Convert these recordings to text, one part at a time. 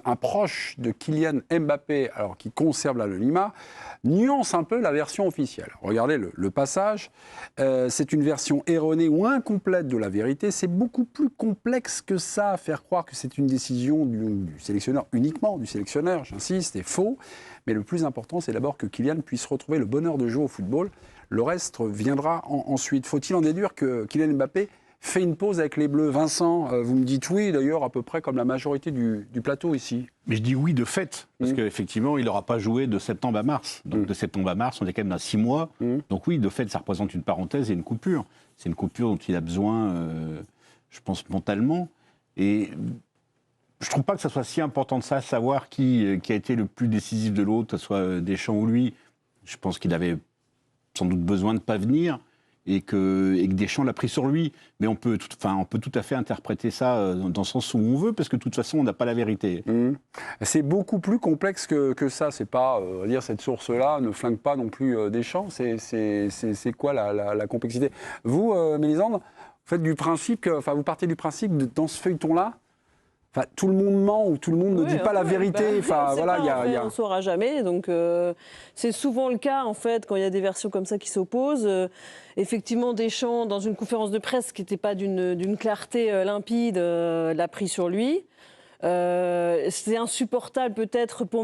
un proche de Kylian Mbappé, alors qui conserve l'anonymat, nuance un peu la version officielle. Regardez le passage. C'est une version erronée ou incomplète de la vérité. C'est beaucoup plus complexe que ça. Faire croire que c'est une décision du sélectionneur, uniquement du sélectionneur, j'insiste, est faux. Mais le plus important, c'est d'abord que Kylian puisse retrouver le bonheur de jouer au football. Le reste viendra ensuite. Faut-il en déduire que Kylian Mbappé fait une pause avec les Bleus? Vincent, vous me dites oui, d'ailleurs, à peu près comme la majorité du plateau ici. Mais je dis oui de fait, parce qu'effectivement, il n'aura pas joué de septembre à mars. Donc de septembre à mars, on est quand même dans 6 mois. Donc oui, de fait, ça représente une parenthèse et une coupure. C'est une coupure dont il a besoin, je pense, mentalement. Et je ne trouve pas que ça soit si important de ça, savoir qui a été le plus décisif de l'autre, que ce soit Deschamps ou lui. Je pense qu'il avait sans doute besoin de ne pas venir. Et que Deschamps l'a pris sur lui. Mais on peut tout à fait interpréter ça dans le sens où on veut, parce que de toute façon, on n'a pas la vérité. C'est beaucoup plus complexe que ça. C'est pas, dire cette source-là ne flingue pas non plus Deschamps. C'est quoi la complexité? Vous, Mélisande, vous faites du principe, vous partez du principe dans ce feuilleton-là, tout le monde ment ou tout le monde ne dit pas la vérité. On ne saura jamais. Donc, c'est souvent le cas, en fait, quand il y a des versions comme ça qui s'opposent. Effectivement, Deschamps, dans une conférence de presse qui n'était pas d'une clarté limpide, l'a pris sur lui. C'est insupportable, peut-être, pour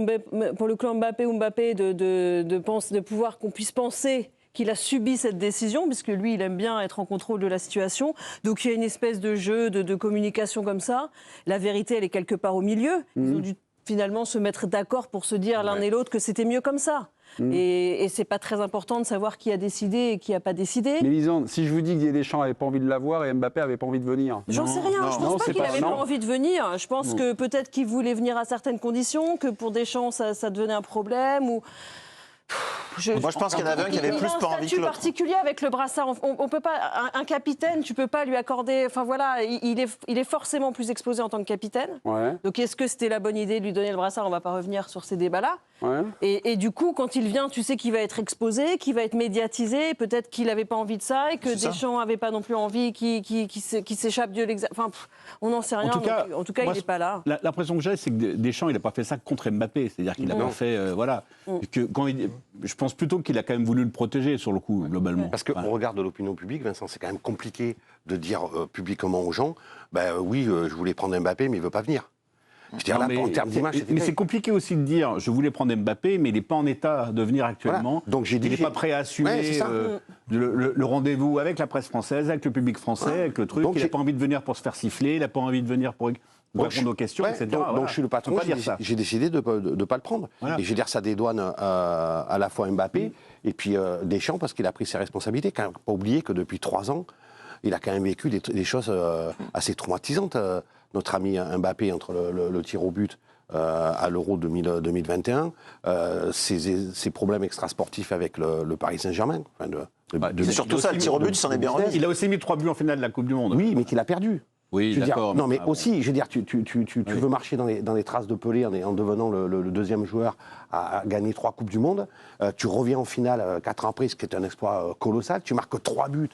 le clan Mbappé ou Mbappé de pouvoir qu'on puisse penser qu'il a subi cette décision, puisque lui, il aime bien être en contrôle de la situation. Donc il y a une espèce de jeu, de communication comme ça. La vérité, elle est quelque part au milieu. Ils ont dû finalement se mettre d'accord pour se dire l'un et l'autre que c'était mieux comme ça. Et c'est pas très important de savoir qui a décidé et qui a pas décidé. Mélisande, si je vous dis que Didier Deschamps n'avait pas envie de l'avoir et Mbappé n'avait pas envie de venir. J'en sais rien, je pense pas qu'il avait pas envie de venir. Je pense que peut-être qu'il voulait venir à certaines conditions, que pour Deschamps ça devenait un problème ou... Moi, je pense qu'il y en avait un qui avait plus pas envie que l'autre. Il a un statut particulier avec le brassard. On peut pas, un capitaine, tu peux pas lui accorder. Enfin voilà, il est forcément plus exposé en tant que capitaine. Ouais. Donc est-ce que c'était la bonne idée de lui donner le brassard? On va pas revenir sur ces débats-là. Ouais. Et du coup, quand il vient, tu sais qu'il va être exposé, qu'il va être médiatisé. Peut-être qu'il n'avait pas envie de ça et que Deschamps n'avait pas non plus envie qu'il s'échappe de l'examen. Enfin, on n'en sait rien. En tout cas, il n'est pas là. L'impression que j'ai, c'est que Deschamps, il n'a pas fait ça contre Mbappé. C'est-à-dire qu'il n'a pas fait, je pense plutôt qu'il a quand même voulu le protéger sur le coup, globalement. Parce qu'au regard de l'opinion publique, Vincent, c'est quand même compliqué de dire publiquement aux gens, oui, je voulais prendre Mbappé, mais il ne veut pas venir. Je veux dire, là, en termes d'image, mais c'est compliqué aussi de dire, je voulais prendre Mbappé, mais il n'est pas en état de venir actuellement. Voilà. Donc il n'est pas prêt à assumer le rendez-vous avec la presse française, avec le public français, avec le truc. Donc, il n'a pas envie de venir pour se faire siffler, il n'a pas envie de venir pour répondre aux questions, etc. Donc je suis le patron, j'ai décidé de ne pas le prendre. Voilà. Et je veux dire, ça dédouane à la fois Mbappé et puis Deschamps, parce qu'il a pris ses responsabilités. Quand même, pas oublier que depuis 3 ans, il a quand même vécu des choses assez traumatisantes. Notre ami Mbappé, entre le tir au but à l'Euro 2021, ses problèmes extrasportifs avec le Paris Saint-Germain. C'est surtout ça, le tir au but, il s'en est bien remis. Il a aussi mis 3 buts en finale de la Coupe du Monde. Oui, mais qu'il a perdu. Oui, d'accord. Non, mais aussi, je veux dire, tu veux marcher dans les traces de Pelé en devenant le deuxième joueur à gagner 3 Coupes du Monde. Tu reviens en finale 4 ans après, ce qui est un exploit colossal. Tu marques 3 buts.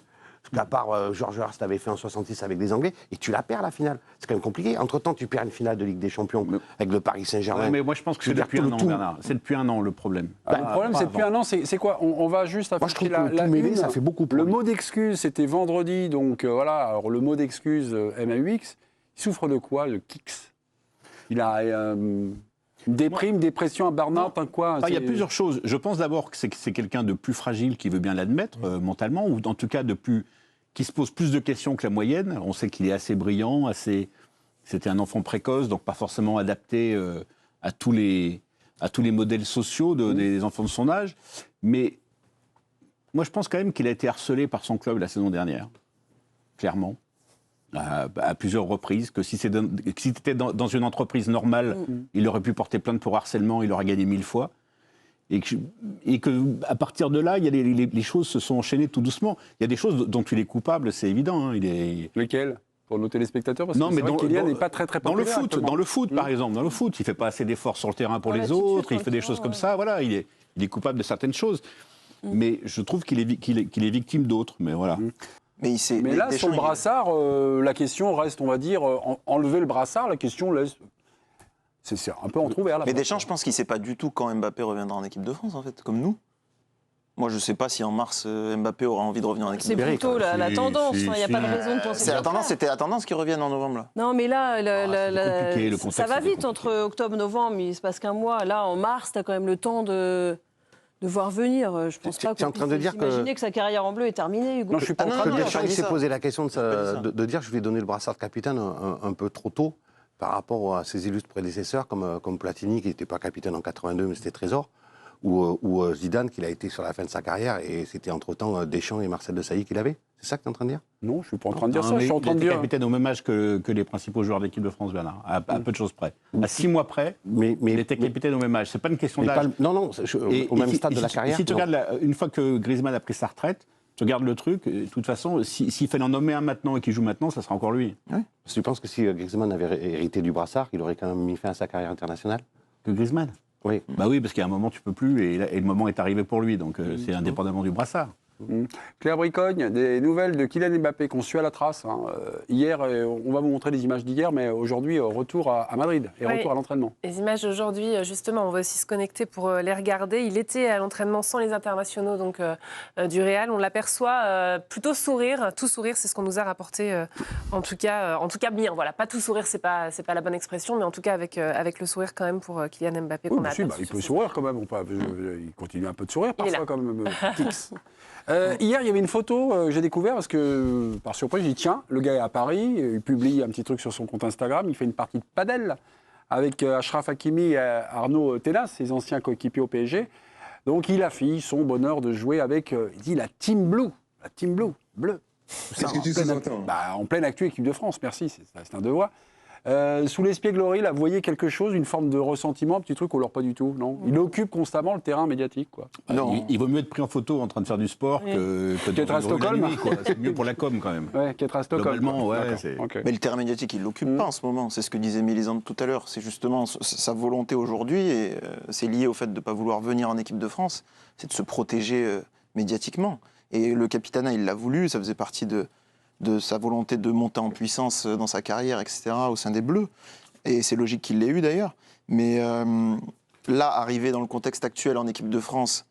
Qu'à part Georges Hurst avait fait en 66 avec les Anglais, et tu la perds la finale. C'est quand même compliqué. Entre-temps, tu perds une finale de Ligue des Champions avec le Paris Saint-Germain. Ouais, mais moi, je pense que c'est depuis un an, Bernard. C'est depuis un an le problème. Le problème, c'est depuis un an, c'est quoi? On va juste afficher la mêlée, ça fait beaucoup. Le mot d'excuse, c'était vendredi, donc voilà. Alors, le mot d'excuse, MAUX, il souffre de quoi, le Kix? Il a... dépression, un burn-out, quoi? Il y a plusieurs choses. Je pense d'abord que c'est quelqu'un de plus fragile qui veut bien l'admettre mentalement, ou en tout cas qui se pose plus de questions que la moyenne. On sait qu'il est assez brillant, c'était un enfant précoce, donc pas forcément adapté à tous les modèles sociaux des enfants de son âge. Mais moi, je pense quand même qu'il a été harcelé par son club la saison dernière, clairement. À plusieurs reprises, que si c'était dans une entreprise normale, il aurait pu porter plainte pour harcèlement, il aurait gagné 1000 fois. Et que à partir de là, il y a les choses se sont enchaînées tout doucement. Il y a des choses dont il est coupable, c'est évident. Lesquelles? Pour nos téléspectateurs, parce non, que Kylian n'est pas très populaire. Dans le foot, par exemple, il ne fait pas assez d'efforts sur le terrain pour les autres, il fait des choses comme ça, voilà, il est coupable de certaines choses. Mais je trouve qu'il est victime d'autres, mais voilà. Mais là, sur le brassard, la question reste, on va dire, enlever le brassard, la question laisse... C'est un peu entrouvert là. Mais Deschamps, je pense qu'il ne sait pas du tout quand Mbappé reviendra en équipe de France, en fait, comme nous. Moi, je ne sais pas si en mars, Mbappé aura envie de revenir en équipe de France. C'est plutôt la tendance. Il n'y a pas de raison de penser ça. C'était la tendance qu'il revienne en novembre. Là. Non, mais là, compliqué, ça va vite entre octobre et novembre. Il se passe qu'un mois. Là, en mars, tu as quand même le temps de voir venir. Je pense pas qu'on puisse imaginer que sa carrière en bleu est terminée, Hugo. Non, je suis pas en train de dire Deschamps, il s'est posé la question de dire je vais donner le brassard de capitaine un peu trop tôt par rapport à ses illustres prédécesseurs comme Platini, qui n'était pas capitaine en 82, mais c'était Trésor, ou Zidane, qui l'a été sur la fin de sa carrière, et c'était entre-temps Deschamps et Marcel Desailly qui l'avaient. C'est ça que tu es en train de dire? Non, je suis pas en train de dire ça. Je suis en train de dire. Il était capitaine au même âge que les principaux joueurs d'équipe de France, Bernard, à peu de choses près. À 6 mois près, il était capitaine au même âge. C'est pas une question d'âge. Non, au même stade de la carrière. Si tu regardes, une fois que Griezmann a pris sa retraite, tu regardes le truc, de toute façon, s'il fallait en nommer un maintenant et qu'il joue maintenant, ça sera encore lui. Oui. Parce que tu penses que si Griezmann avait hérité du brassard, il aurait quand même mis fin à sa carrière internationale? Que Griezmann? Oui. Bah oui, parce qu'à un moment, tu peux plus, et le moment est arrivé pour lui, donc c'est indépendamment du brassard. Claire Bricogne, des nouvelles de Kylian Mbappé qu'on suit à la trace. Hier, on va vous montrer les images d'hier, mais aujourd'hui, retour à Madrid et retour à l'entraînement. Les images d'aujourd'hui, justement, on va aussi se connecter pour les regarder. Il était à l'entraînement sans les internationaux donc, du Real. On l'aperçoit plutôt sourire. Tout sourire, c'est ce qu'on nous a rapporté. En tout cas bien. Voilà, pas tout sourire, c'est pas la bonne expression, mais en tout cas avec le sourire quand même pour Kylian Mbappé qu'on a aperçu. Il peut sourire quand même. Il continue un peu de sourire parfois quand même. Hier, il y avait une photo que j'ai découvert parce que, par surprise, j'ai dit tiens, le gars est à Paris, il publie un petit truc sur son compte Instagram, il fait une partie de padel avec Achraf Hakimi et Arnaud Tenas, ses anciens coéquipiers au PSG. Donc il affiche son bonheur de jouer avec, il dit la Team Blue, bleu. Qu'est-ce que tu sous-entends ? En pleine actu équipe de France, merci, c'est un devoir. Sous l'espièglerie, là, vous voyez quelque chose, une forme de ressentiment, un petit truc, ou alors pas du tout, non? Il occupe constamment le terrain médiatique, quoi. Non. Il vaut mieux être pris en photo en train de faire du sport que qu'être à Stockholm. C'est mieux pour la com, quand même. Ouais, qu'être à Stockholm. Globalement, Okay. Mais le terrain médiatique, il ne l'occupe pas en ce moment. C'est ce que disait Mélisande tout à l'heure. C'est justement sa volonté aujourd'hui, et c'est lié au fait de ne pas vouloir venir en équipe de France, c'est de se protéger médiatiquement. Et le Capitana, il l'a voulu, ça faisait partie de sa volonté de monter en puissance dans sa carrière, etc., au sein des Bleus. Et c'est logique qu'il l'ait eu, d'ailleurs. Mais là, arrivé dans le contexte actuel en équipe de France,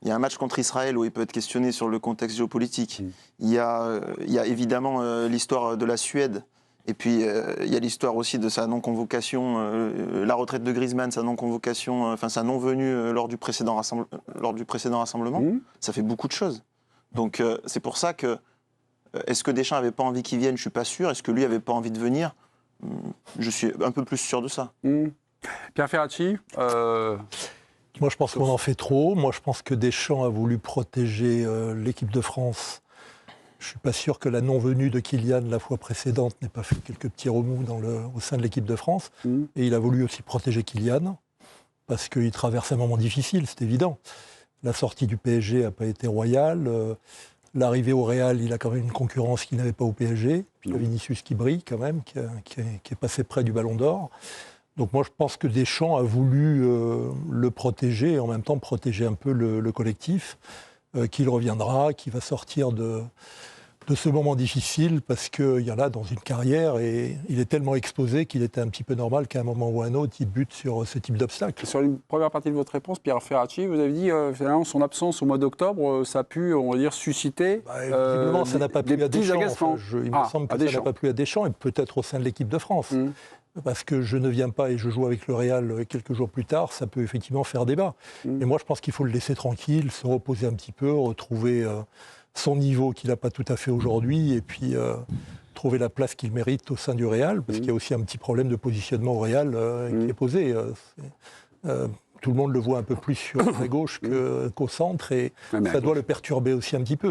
il y a un match contre Israël où il peut être questionné sur le contexte géopolitique. Il y a évidemment l'histoire de la Suède. Et puis, il y a l'histoire aussi de sa non-convocation, la retraite de Griezmann, sa non-convocation, enfin sa non-venue lors du précédent rassemblement. Ça fait beaucoup de choses. Donc, c'est pour ça que est-ce que Deschamps n'avait pas envie qu'il vienne? Je ne suis pas sûr. Est-ce que lui n'avait pas envie de venir? Je suis un peu plus sûr de ça. Pierre Ferracci Moi, je pense qu'on en fait trop. Moi, je pense que Deschamps a voulu protéger l'équipe de France. Je ne suis pas sûr que la non-venue de Kylian la fois précédente n'ait pas fait quelques petits remous au sein de l'équipe de France. Et il a voulu aussi protéger Kylian parce qu'il traverse un moment difficile, c'est évident. La sortie du PSG n'a pas été royale. L'arrivée au Real, il a quand même une concurrence qu'il n'avait pas au PSG. Puis le Vinicius qui brille quand même, qui est passé près du Ballon d'Or. Donc moi, je pense que Deschamps a voulu le protéger et en même temps protéger un peu le collectif, qu'il reviendra, qui va sortir de ce moment difficile parce qu'il y en a dans une carrière et il est tellement exposé qu'il était un petit peu normal qu'à un moment ou à un autre, il bute sur ce type d'obstacle. Sur une première partie de votre réponse, Pierre Ferracci, vous avez dit finalement son absence au mois d'octobre, ça a pu, on va dire, susciter visiblement, ça n'a pas plu à Deschamps. Il me semble que ça n'a pas plu à Deschamps et peut-être au sein de l'équipe de France. Parce que je ne viens pas et je joue avec le Real quelques jours plus tard, ça peut effectivement faire débat. Et moi, je pense qu'il faut le laisser tranquille, se reposer un petit peu, retrouver son niveau qu'il n'a pas tout à fait aujourd'hui et puis trouver la place qu'il mérite au sein du Real, parce qu'il y a aussi un petit problème de positionnement au Real qui est posé. Tout le monde le voit un peu plus sur la gauche qu'au centre et ça doit le perturber aussi un petit peu.